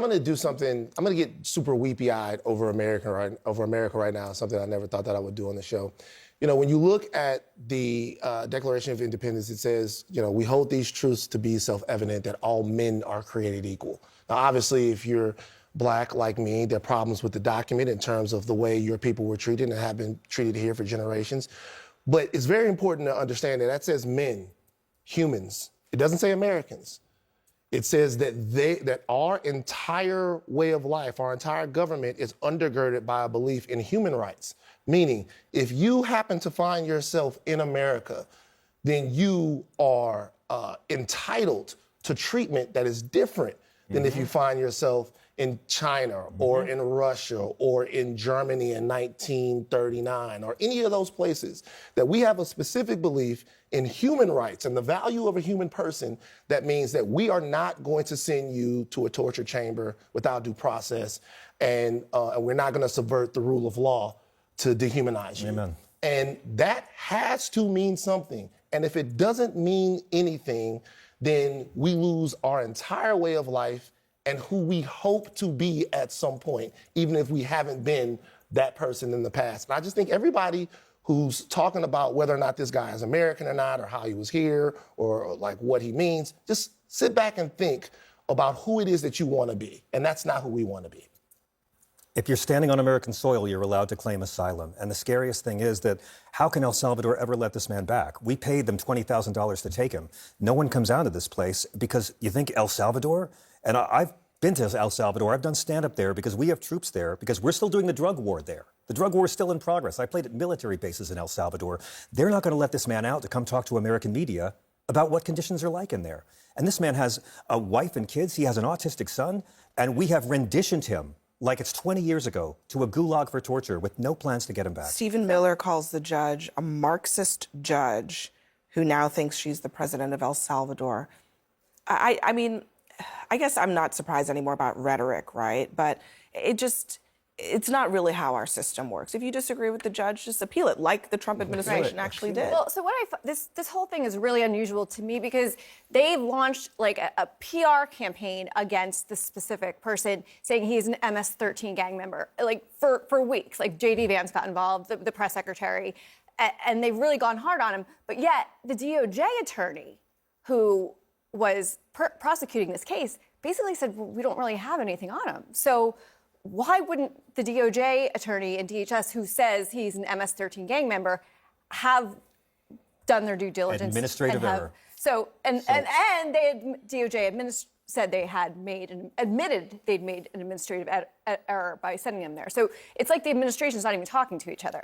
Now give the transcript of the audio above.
gonna do something. I'm gonna get super weepy-eyed over America right now. Something I never thought that I would do on the show. You know, when you look at the Declaration of Independence, it says, you know, we hold these truths to be self-evident that all men are created equal. Now, obviously, if you're Black like me, there are problems with the document in terms of the way your people were treated and have been treated here for generations. But it's very important to understand that says men, humans. It doesn't say Americans. It says that our entire way of life, our entire government is undergirded by a belief in human rights. Meaning, if you happen to find yourself in America, then you are entitled to treatment that is different than if you find yourself in China or in Russia or in Germany in 1939 or any of those places. That we have a specific belief in human rights and the value of a human person. That means that we are not going to send you to a torture chamber without due process, and we're not going to subvert the rule of law to dehumanize you. Amen. And that has to mean something. And if it doesn't mean anything, then we lose our entire way of life and who we hope to be at some point, even if we haven't been that person in the past. And I just think everybody who's talking about whether or not this guy is American or not, or how he was here, or like what he means, just sit back and think about who it is that you want to be. And that's not who we want to be. If you're standing on American soil, you're allowed to claim asylum. And the scariest thing is that how can El Salvador ever let this man back? We paid them $20,000 to take him. No one comes out of this place because you think El Salvador? And I've been to El Salvador. I've done stand-up there because we have troops there, because we're still doing the drug war there. The drug war is still in progress. I played at military bases in El Salvador. They're not going to let this man out to come talk to American media about what conditions are like in there. And this man has a wife and kids. He has an autistic son. And we have renditioned him like it's 20 years ago to a gulag for torture with no plans to get him back. Stephen Miller calls the judge a Marxist judge who now thinks she's the president of El Salvador. I mean, I guess I'm not surprised anymore about rhetoric, right? But it's not really how our system works. If you disagree with the judge, just appeal it, like the Trump administration actually did. Well, so this whole thing is really unusual to me because they've launched like a PR campaign against this specific person, saying he's an MS-13 gang member, like for weeks. Like J.D. Vance got involved, the press secretary, and they've really gone hard on him. But yet the DOJ attorney who was prosecuting this case basically said, well, we don't really have anything on him. So why wouldn't the DOJ attorney in DHS, who says he's an MS-13 gang member, have done their due diligence? Administrative error. DOJ said they had admitted they'd made an administrative error by sending him there. So it's like the administration's not even talking to each other.